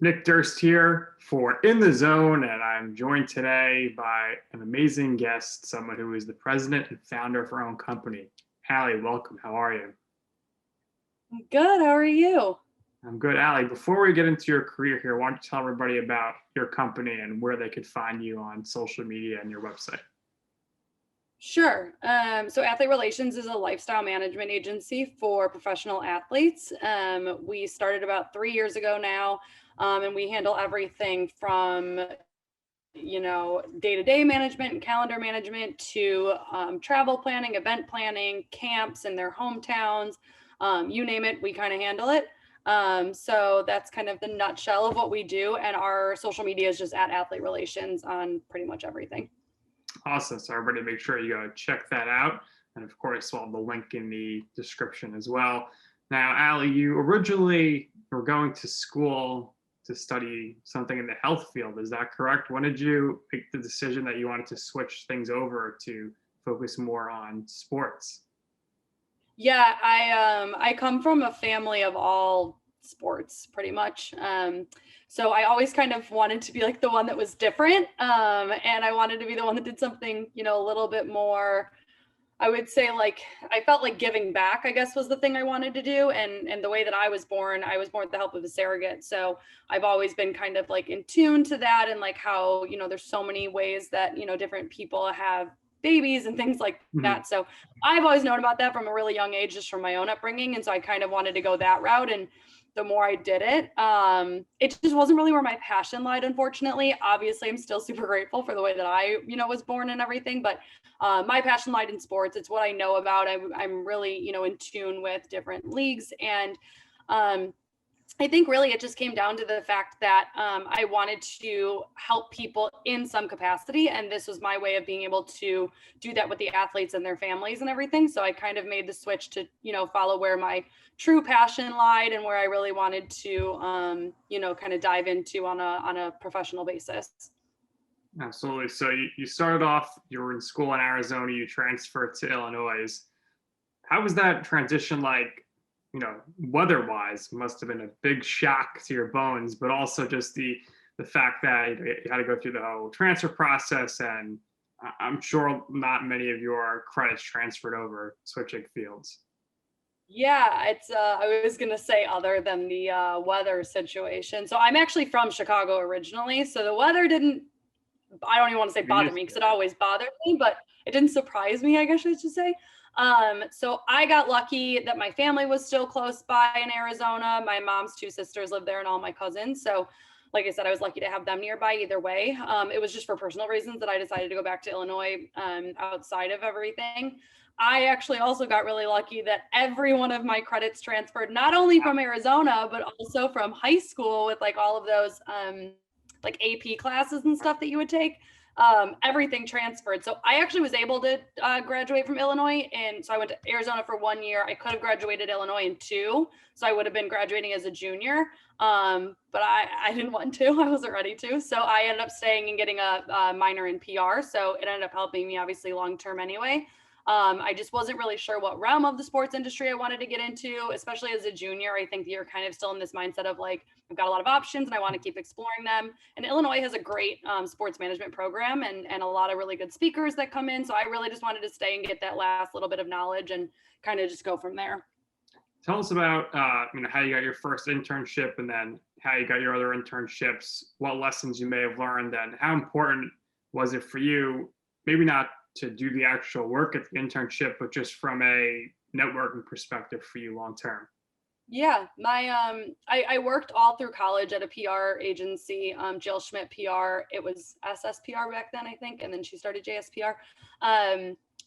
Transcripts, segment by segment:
Nick Durst here for In the Zone, and I'm joined today by an amazing guest, someone who is the president and founder of her own company. Ally, welcome. How are you? Good. How are you? I'm good. Ally, before we get into your career here, why don't you tell everybody about your company and where they could find you on social media and your website? Sure. So Athlete Relations is a lifestyle management agency for professional athletes. We started about 3 years ago now, and we handle everything from, day-to-day management and calendar management to travel planning, event planning, camps in their hometowns. You name it, we kind of handle it. So that's kind of the nutshell of what we do. And our social media is just at Athlete Relations on pretty much everything. Awesome. So everybody make sure you go check that out. And of course, we'll have the link in the description as well. Now, Ally, you originally were going to school to study something in the health field. Is that correct? When did you make the decision that you wanted to switch things over to focus more on sports? Yeah, I come from a family of all sports pretty much. So I always kind of wanted to be like the one that was different. And I wanted to be the one that did something, a little bit more, I would say, like, I felt like giving back, I guess, was the thing I wanted to do. And the way that I was born with the help of a surrogate. So I've always been kind of like in tune to that, and like how, there's so many ways that, different people have babies and things like Mhm. that. So I've always known about that from a really young age, just from my own upbringing. And so I kind of wanted to go that route. And the more I did it, it just wasn't really where my passion lied, unfortunately. Obviously, I'm still super grateful for the way that I, was born and everything, but my passion lied in sports. It's what I know about. I'm really, in tune with different leagues. And I think really it just came down to the fact that I wanted to help people in some capacity. And this was my way of being able to do that with the athletes and their families and everything. So I kind of made the switch to, follow where my true passion lied and where I really wanted to, kind of dive into on a professional basis. Absolutely. So you started off, you were in school in Arizona, you transferred to Illinois. How was that transition like, weather-wise? Must have been a big shock to your bones, but also just the fact that you had to go through the whole transfer process, and I'm sure not many of your credits transferred over switching fields. Yeah, it's I was gonna say other than the weather situation. So I'm actually from Chicago originally. So the weather didn't, I don't even want to say You're bother used me, to because it it. always bothered me, but it didn't surprise me, I guess I should say. So I got lucky that my family was still close by in Arizona. My mom's two sisters live there and all my cousins. So like I said, I was lucky to have them nearby either way. It was just for personal reasons that I decided to go back to Illinois, outside of everything. I actually also got really lucky that every one of my credits transferred, not only from Arizona, but also from high school with like all of those like AP classes and stuff that you would take. Everything transferred. So I actually was able to graduate from Illinois. And so I went to Arizona for 1 year. I could have graduated Illinois in 2. So I would have been graduating as a junior. But I didn't want to. I wasn't ready to. So I ended up staying and getting a minor in PR. So it ended up helping me obviously long term anyway. I just wasn't really sure what realm of the sports industry I wanted to get into, especially as a junior. I think you're kind of still in this mindset of like, I've got a lot of options and I want to keep exploring them. And Illinois has a great sports management program and a lot of really good speakers that come in. So I really just wanted to stay and get that last little bit of knowledge and kind of just go from there. Tell us about how you got your first internship, and then how you got your other internships, what lessons you may have learned, and how important was it for you, maybe not to do the actual work at the internship, but just from a networking perspective for you long term? Yeah, I worked all through college at a PR agency, Jill Schmidt PR. It was SSPR back then, I think, and then she started JSPR.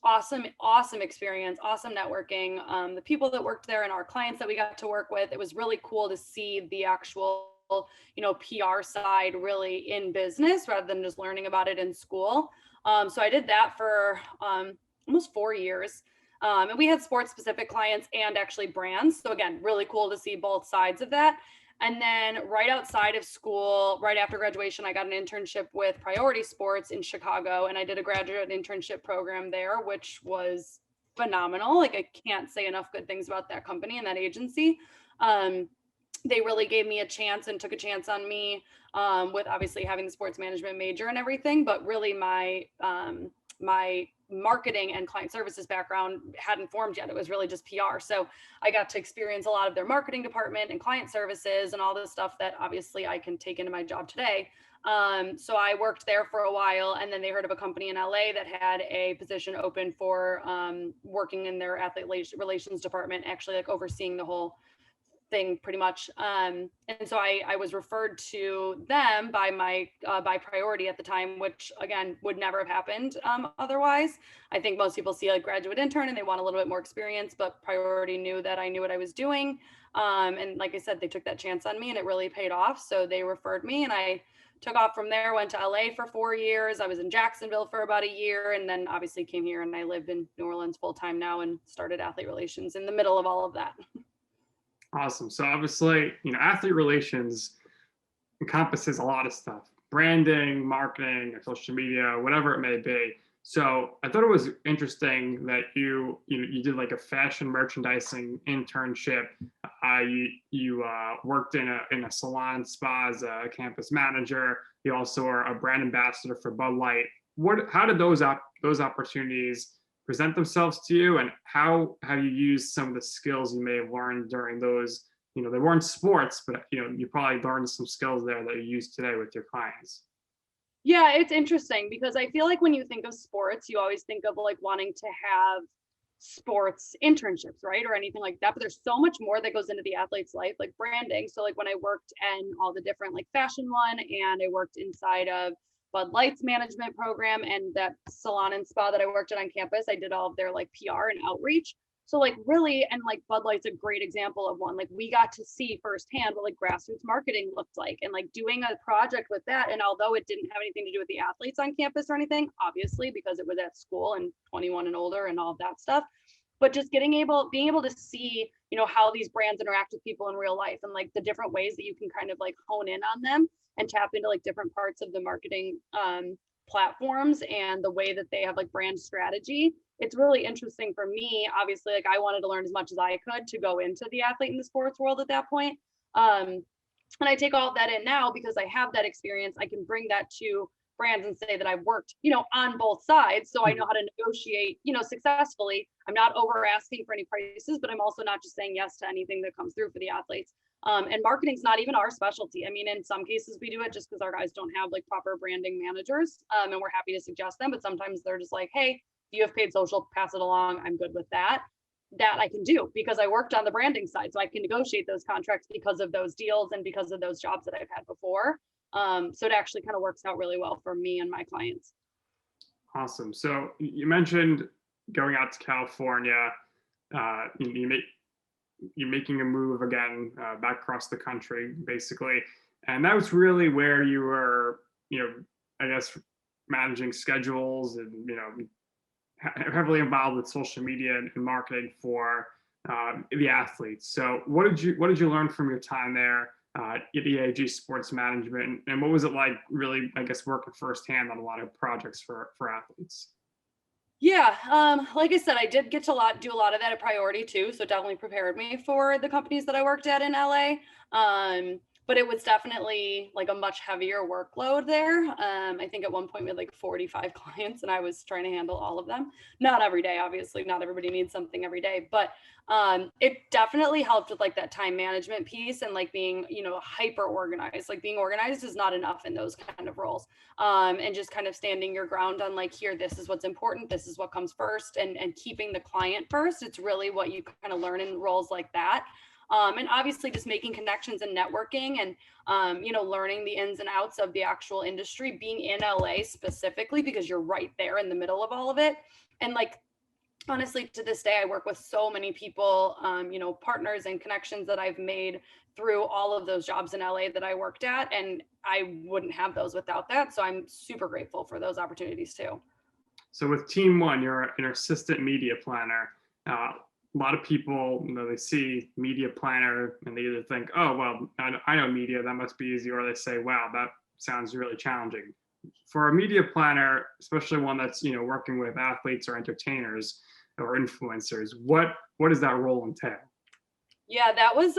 Awesome experience, awesome networking. The people that worked there and our clients that we got to work with, it was really cool to see the actual, PR side really in business rather than just learning about it in school. So I did that for almost 4 years. And we had sports specific clients and actually brands. So again, really cool to see both sides of that. And then right outside of school, right after graduation, I got an internship with Priority Sports in Chicago, and I did a graduate internship program there, which was phenomenal. Like I can't say enough good things about that company and that agency. they really gave me a chance and took a chance on me, with obviously having the sports management major and everything. But really, my marketing and client services background hadn't formed yet. It was really just PR. So I got to experience a lot of their marketing department and client services and all the stuff that obviously I can take into my job today. So I worked there for a while, and then they heard of a company in LA that had a position open for working in their athlete relations department, actually like overseeing the whole thing pretty much. And so I was referred to them by by Priority at the time, which again would never have happened otherwise. I think most people see a graduate intern and they want a little bit more experience, but Priority knew that I knew what I was doing. And like I said, they took that chance on me and it really paid off. So they referred me, and I took off from there, went to LA for 4 years. I was in Jacksonville for about a year, and then obviously came here, and I live in New Orleans full time now and started athlete relations in the middle of all of that. Awesome. So obviously, athlete relations encompasses a lot of stuff: branding, marketing, social media, whatever it may be. So I thought it was interesting that you did like a fashion merchandising internship. You worked in a salon and spa as a campus manager. You also are a brand ambassador for Bud Light. How did those opportunities present themselves to you, and how have you used some of the skills you may have learned during those? They weren't sports, but you probably learned some skills there that you use today with your clients. Yeah, it's interesting because I feel like when you think of sports, you always think of like wanting to have sports internships, right? Or anything like that. But there's so much more that goes into the athlete's life, like branding. So like when I worked in all the different like fashion one, and I worked inside of Bud Light's management program and that salon and spa that I worked at on campus, I did all of their like PR and outreach. So like really, and like Bud Light's a great example of one. Like we got to see firsthand what like grassroots marketing looked like, and like doing a project with that. And although it didn't have anything to do with the athletes on campus or anything, obviously because it was at school and 21 and older and all of that stuff, but just being able to see, how these brands interact with people in real life, and like the different ways that you can kind of like hone in on them and tap into like different parts of the marketing platforms and the way that they have like brand strategy. It's really interesting for me. Obviously, like I wanted to learn as much as I could to go into the athlete and the sports world at that point. And I take all of that in now because I have that experience. I can bring that to brands and say that I've worked, on both sides. So I know how to negotiate, successfully. I'm not over asking for any prices, but I'm also not just saying yes to anything that comes through for the athletes. And marketing's not even our specialty. I mean, in some cases we do it just because our guys don't have like proper branding managers, and we're happy to suggest them. But sometimes they're just like, hey, if you have paid social, pass it along. I'm good with that. That I can do because I worked on the branding side. So I can negotiate those contracts because of those deals and because of those jobs that I've had before. So it actually kind of works out really well for me and my clients. Awesome. So you mentioned going out to California. You're making a move again back across the country, basically, and that was really where you were, I guess, managing schedules and heavily involved with social media and marketing for the athletes. So what did you learn from your time there at EAG Sports Management, and what was it like really, I guess, working firsthand on a lot of projects for athletes? Yeah, like I said, I did get to do a lot of that at Priority too, so it definitely prepared me for the companies that I worked at in LA. But it was definitely like a much heavier workload there. I think at one point we had like 45 clients, and I was trying to handle all of them. Not every day, obviously. Not everybody needs something every day, but it definitely helped with like that time management piece and like being, hyper organized. Like being organized is not enough in those kind of roles. And just kind of standing your ground on like, here, this is what's important. This is what comes first, and keeping the client first. It's really what you kind of learn in roles like that. And obviously just making connections and networking and, learning the ins and outs of the actual industry, being in LA specifically, because you're right there in the middle of all of it. And like, honestly, to this day, I work with so many people, partners and connections that I've made through all of those jobs in LA that I worked at. And I wouldn't have those without that. So I'm super grateful for those opportunities too. So with Team One, you're an assistant media planner. A lot of people, they see media planner and they either think, oh, well, I know media, that must be easy, or they say, wow, that sounds really challenging. For a media planner, especially one that's working with athletes or entertainers or influencers, what does that role entail? Yeah, that was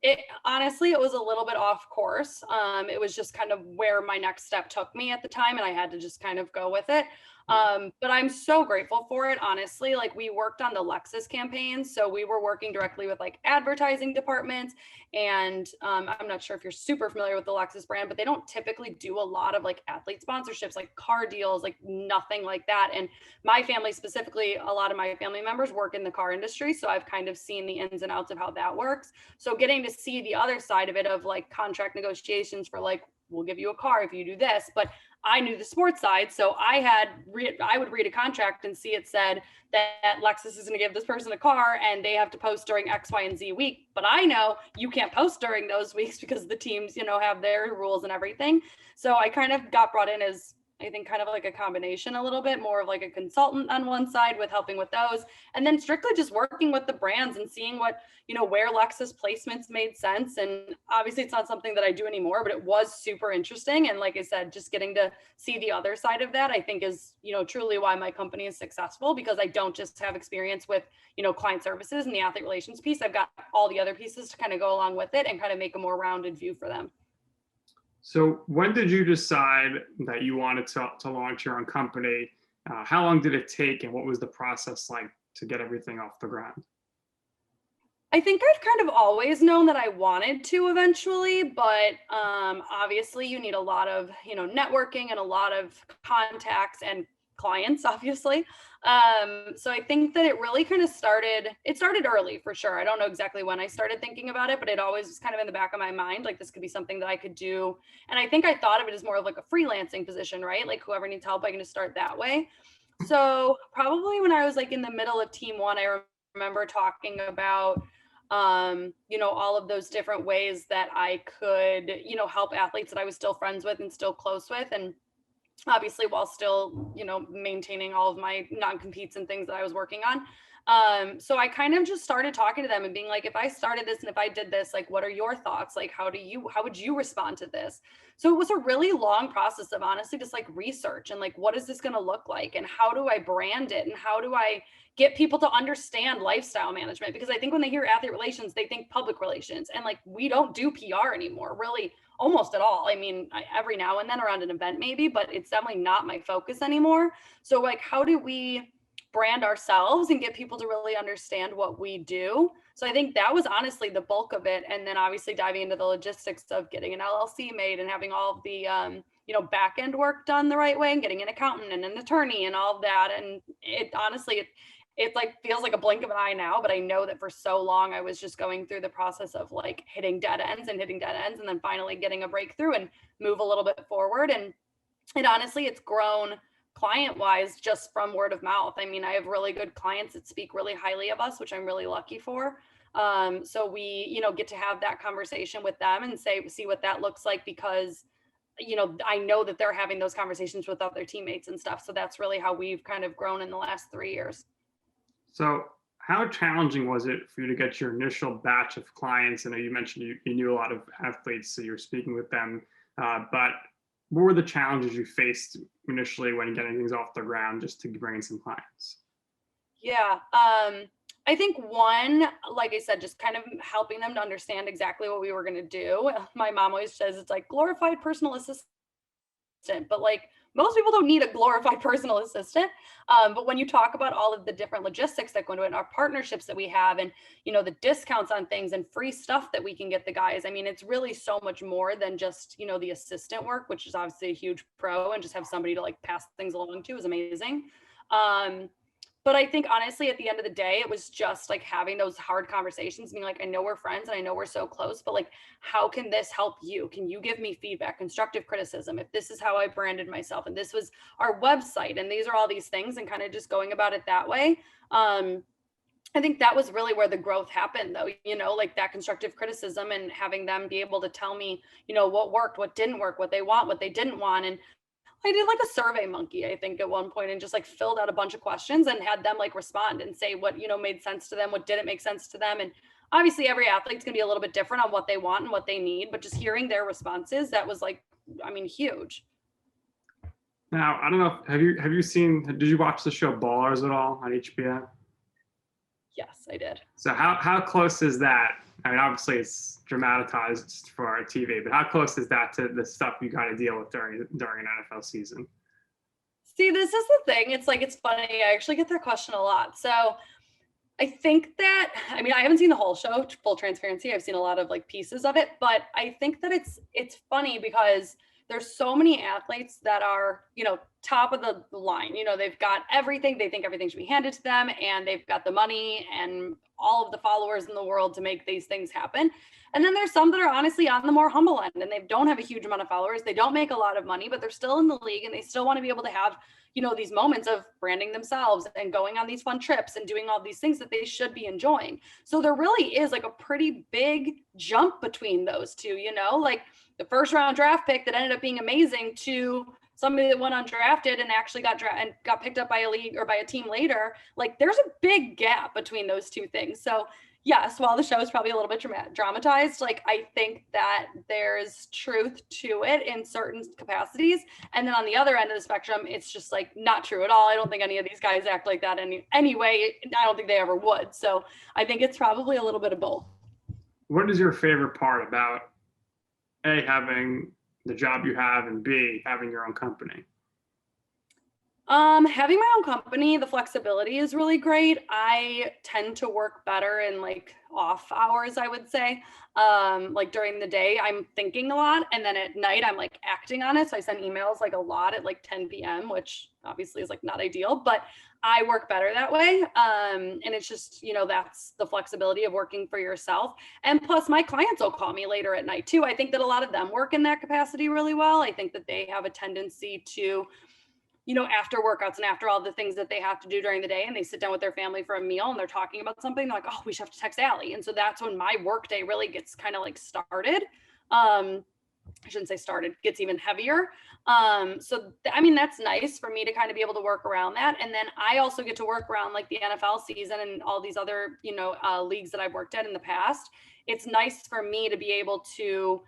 it honestly, it was a little bit off course. It was just kind of where my next step took me at the time and I had to just kind of go with it. But I'm so grateful for it, honestly. Like we worked on the Lexus campaign, so we were working directly with like advertising departments and I'm not sure if you're super familiar with the Lexus brand, but they don't typically do a lot of like athlete sponsorships, like car deals, like nothing like that. And my family specifically, a lot of my family members work in the car industry, so I've kind of seen the ins and outs of how that works. So getting to see the other side of it of like contract negotiations for like, we'll give you a car if you do this, but I knew the sports side, so I would read a contract and see it said that Lexus is going to give this person a car and they have to post during X, Y, and Z week. But I know you can't post during those weeks because the teams, have their rules and everything. So I kind of got brought in as, I think, kind of like a combination, a little bit more of like a consultant on one side with helping with those, and then strictly just working with the brands and seeing what, where Lexus placements made sense. And obviously it's not something that I do anymore, but it was super interesting. And like I said, just getting to see the other side of that, I think is, truly why my company is successful, because I don't just have experience with, client services and the athlete relations piece. I've got all the other pieces to kind of go along with it and kind of make a more rounded view for them. So when did you decide that you wanted to launch your own company? How long did it take, and what was the process like to get everything off the ground? I think I've kind of always known that I wanted to eventually, but obviously you need a lot of, networking and a lot of contacts and clients, obviously. So I think that it really kind of started early for sure. I don't know exactly when I started thinking about it, but it always was kind of in the back of my mind, like this could be something that I could do. And I think I thought of it as more of like a freelancing position, right? Like whoever needs help, I can just start that way. So probably when I was like in the middle of team one, I remember talking about all of those different ways that I could, help athletes that I was still friends with and still close with. And obviously while still, maintaining all of my non-competes and things that I was working on. So I kind of just started talking to them and being like, if I started this and if I did this, like, what are your thoughts? Like, how would you respond to this? So it was a really long process of honestly just like research and like, what is this going to look like? And how do I brand it? And how do I get people to understand lifestyle management? Because I think when they hear athlete relations, they think public relations, and like, we don't do PR anymore, really, almost at all. I mean, every now and then around an event maybe, but it's definitely not my focus anymore. So like, how do we brand ourselves and get people to really understand what we do? So I think that was honestly the bulk of it. And then obviously diving into the logistics of getting an LLC made and having all of the, back end work done the right way and getting an accountant and an attorney and all of that. And it honestly, it like feels like a blink of an eye now, but I know that for so long I was just going through the process of like hitting dead ends and then finally getting a breakthrough and move a little bit forward. And honestly, it's grown client wise just from word of mouth. I mean, I have really good clients that speak really highly of us, which I'm really lucky for. So we, get to have that conversation with them and see what that looks like, because I know that they're having those conversations with other teammates and stuff. So that's really how we've kind of grown in the last 3 years. So how challenging was it for you to get your initial batch of clients? I know you mentioned you knew a lot of athletes, so you're speaking with them, but what were the challenges you faced initially when getting things off the ground just to bring in some clients? Yeah. I think one, like I said, just kind of helping them to understand exactly what we were going to do. My mom always says it's like glorified personal assistant, but like most people don't need a glorified personal assistant. But when you talk about all of the different logistics that go into it, and our partnerships that we have, and the discounts on things and free stuff that we can get the guys, I mean, it's really so much more than just the assistant work, which is obviously a huge pro, and just have somebody to like pass things along to is amazing. But I think honestly, at the end of the day, it was just like having those hard conversations, being like, I know we're friends and I know we're so close, but like, how can this help you? Can you give me feedback, constructive criticism? If this is how I branded myself and this was our website and these are all these things, and kind of just going about it that way. I think that was really where the growth happened though, like that constructive criticism and having them be able to tell me, what worked, what didn't work, what they want, what they didn't want. And I did like a survey monkey, I think, at one point, and just like filled out a bunch of questions and had them like respond and say what, made sense to them, what didn't make sense to them. And obviously every athlete's gonna be a little bit different on what they want and what they need, but just hearing their responses, that was like, I mean, huge. Now, I don't know, did you watch the show Ballers at all on HBO? Yes, I did. So how close is that I mean, obviously it's dramatized for our TV, but how close is that to the stuff you got to deal with during an NFL season? See, this is the thing. It's like, it's funny. I actually get that question a lot. So I think that, I mean, I haven't seen the whole show, full transparency. I've seen a lot of like pieces of it, but I think that it's funny because there's so many athletes that are, top of the line. They've got everything. They think everything should be handed to them, and they've got the money and all of the followers in the world to make these things happen. And then there's some that are honestly on the more humble end, and they don't have a huge amount of followers. They don't make a lot of money, but they're still in the league, and they still want to be able to have these moments of branding themselves and going on these fun trips and doing all these things that they should be enjoying. So there really is like a pretty big jump between those two, like the first round draft pick that ended up being amazing to somebody that went undrafted and actually got picked up by a league or by a team later. Like there's a big gap between those two things. So yes, while the show is probably a little bit dramatized, like I think that there's truth to it in certain capacities. And then on the other end of the spectrum, it's just like not true at all. I don't think any of these guys act like that anyway. I don't think they ever would. So I think it's probably a little bit of both. What is your favorite part about A, having the job you have, and B, having your own company? Having my own company, the flexibility is really great. I tend to work better in like off hours, I would say. Like during the day, I'm thinking a lot, and then at night, I'm like acting on it. So I send emails like a lot at like 10 p.m., which obviously is like not ideal, but I work better that way. And it's just, that's the flexibility of working for yourself. And plus my clients will call me later at night too. I think that a lot of them work in that capacity really well. I think that they have a tendency to, after workouts and after all the things that they have to do during the day, and they sit down with their family for a meal and they're talking about something, they're like, oh, we should have to text Ally. And so that's when my work day really gets kind of like started. I shouldn't say started, gets even heavier. I mean, that's nice for me to kind of be able to work around that. And then I also get to work around like the NFL season and all these other, leagues that I've worked at in the past. It's nice for me to be able to,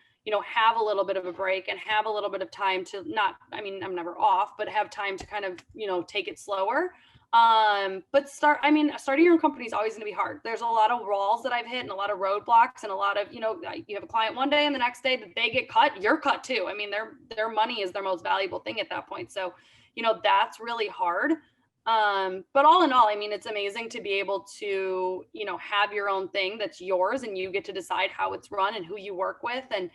have a little bit of a break and have a little bit of time to I'm never off, but have time to kind of, take it slower. But starting your own company is always going to be hard. There's a lot of walls that I've hit and a lot of roadblocks and a lot of, you have a client one day and the next day that they get cut, you're cut too. I mean, their money is their most valuable thing at that point. So, that's really hard. But all in all, I mean, it's amazing to be able to, have your own thing that's yours and you get to decide how it's run and who you work with, and,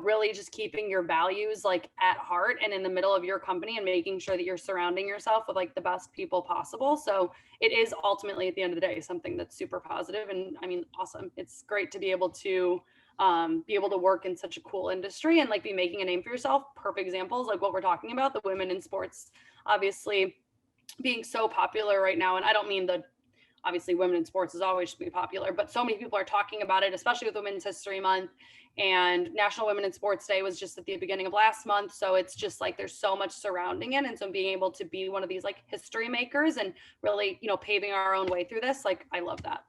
really just keeping your values like at heart and in the middle of your company and making sure that you're surrounding yourself with like the best people possible. So it is ultimately at the end of the day, something that's super positive and I mean, awesome. It's great to be able to work in such a cool industry and like be making a name for yourself. Perfect examples like what we're talking about, the women in sports, obviously being so popular right now. And I don't mean obviously women in sports is always should be popular, but so many people are talking about it, especially with Women's History Month, and National Women in Sports Day was just at the beginning of last month. So it's just like, there's so much surrounding it. And so being able to be one of these like history makers and really, paving our own way through this, like, I love that.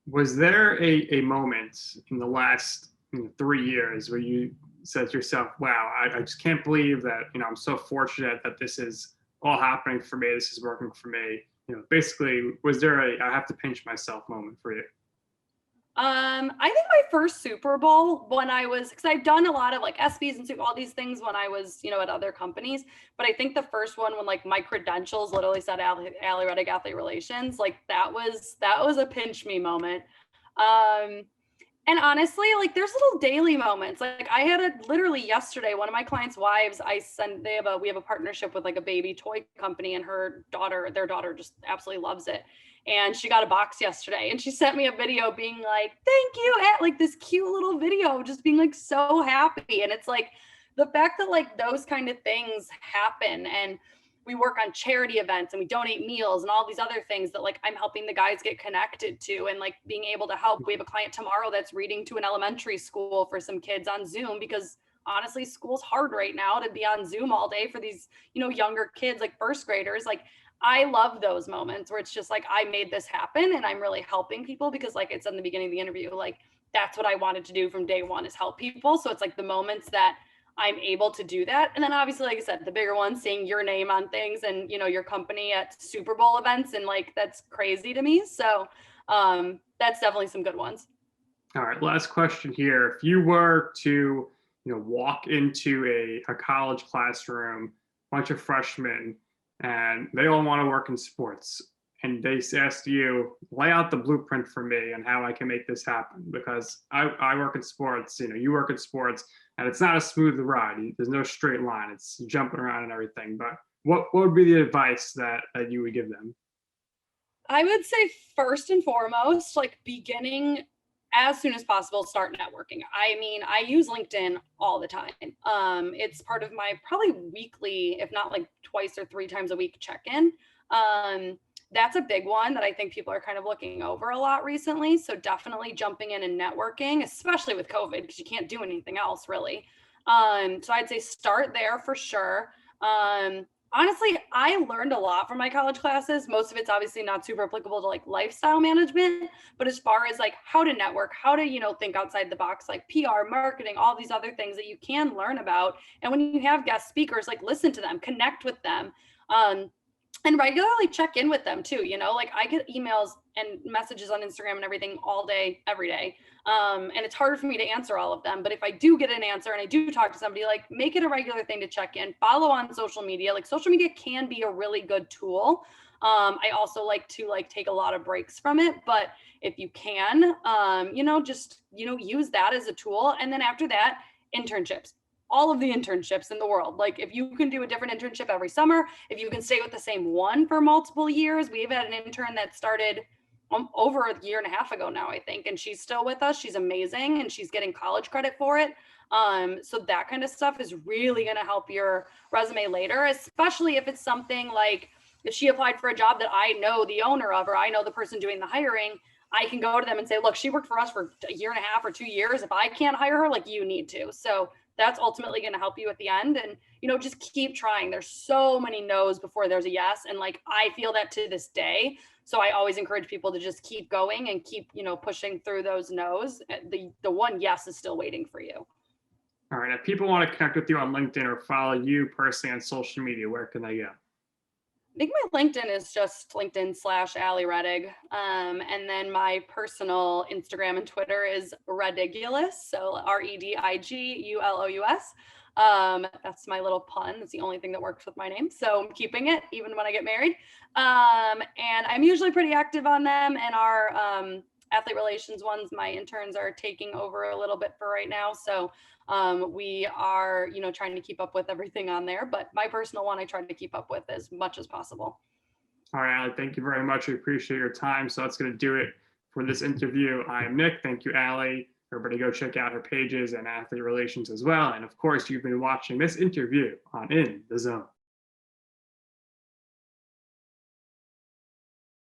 Was there a moment in the last 3 years where you said to yourself, wow, I just can't believe that, I'm so fortunate that this is all happening for me. This is working for me. Basically, was there I have to pinch myself moment for you? I think my first Super Bowl because I've done a lot of like SBs and all these things when I was, at other companies, but I think the first one when like my credentials literally said Ally Redig Athlete Relations, like that was a pinch me moment. And honestly, like there's little daily moments. Like I had literally yesterday, one of my clients' wives, we have a partnership with like a baby toy company, and their daughter just absolutely loves it. And she got a box yesterday and she sent me a video being like, thank you, like this cute little video, just being like so happy. And it's like the fact that like those kind of things happen, and we work on charity events and we donate meals and all these other things that like I'm helping the guys get connected to, and like being able to help. We have a client tomorrow that's reading to an elementary school for some kids on Zoom, because honestly, school's hard right now to be on Zoom all day for these, younger kids, like first graders. Like I love those moments where it's just like, I made this happen and I'm really helping people, because like I said in the beginning of the interview, like that's what I wanted to do from day one, is help people. So it's like the moments that I'm able to do that. And then obviously, like I said, the bigger one, seeing your name on things and, your company at Super Bowl events. And like, that's crazy to me. So that's definitely some good ones. All right, last question here. If you were to, walk into a college classroom, bunch of freshmen, and they all want to work in sports, and they asked you, lay out the blueprint for me and how I can make this happen, because I work in sports, you work in sports, and it's not a smooth ride. There's no straight line. It's jumping around and everything. But what would be the advice that you would give them? I would say first and foremost, like beginning as soon as possible, start networking. I mean, I use LinkedIn all the time. It's part of my probably weekly, if not like twice or three times a week check-in. That's a big one that I think people are kind of looking over a lot recently. So definitely jumping in and networking, especially with COVID, because you can't do anything else really. So I'd say start there for sure. Honestly, I learned a lot from my college classes. Most of it's obviously not super applicable to like lifestyle management, but as far as like how to network, how to, think outside the box, like PR, marketing, all these other things that you can learn about. And when you have guest speakers, like listen to them, connect with them. And regularly check in with them too. Like I get emails and messages on Instagram and everything all day, every day. And it's harder for me to answer all of them. But if I do get an answer and I do talk to somebody, like make it a regular thing to check in, follow on social media. Like social media can be a really good tool. I also like to take a lot of breaks from it, but if you can, just, use that as a tool. And then after that, internships, all of the internships in the world. Like if you can do a different internship every summer, if you can stay with the same one for multiple years. We've had an intern that started over a year and a half ago now, I think, and she's still with us. She's amazing and she's getting college credit for it. So that kind of stuff is really going to help your resume later, especially if it's something like if she applied for a job that I know the owner of, or I know the person doing the hiring, I can go to them and say, look, she worked for us for a year and a half or 2 years. If I can't hire her, like you need to. So that's ultimately going to help you at the end. And, just keep trying. There's so many no's before there's a yes. And like, I feel that to this day. So I always encourage people to just keep going and keep, pushing through those no's. The one yes is still waiting for you. All right. If people want to connect with you on LinkedIn or follow you personally on social media, where can they go? I think my LinkedIn is just LinkedIn/Ally Redig. And then my personal Instagram and Twitter is Redigulous. So REDIGULOUS. That's my little pun. That's the only thing that works with my name. So I'm keeping it even when I get married. And I'm usually pretty active on them, and our athlete relations ones, my interns are taking over a little bit for right now. So we are, trying to keep up with everything on there, but my personal one, I try to keep up with as much as possible. All right, Ally, thank you very much. I appreciate your time. So that's going to do it for this interview. I'm Nick. Thank you, Ally. Everybody go check out her pages and athlete relations as well. And of course, you've been watching this interview on In the Zone.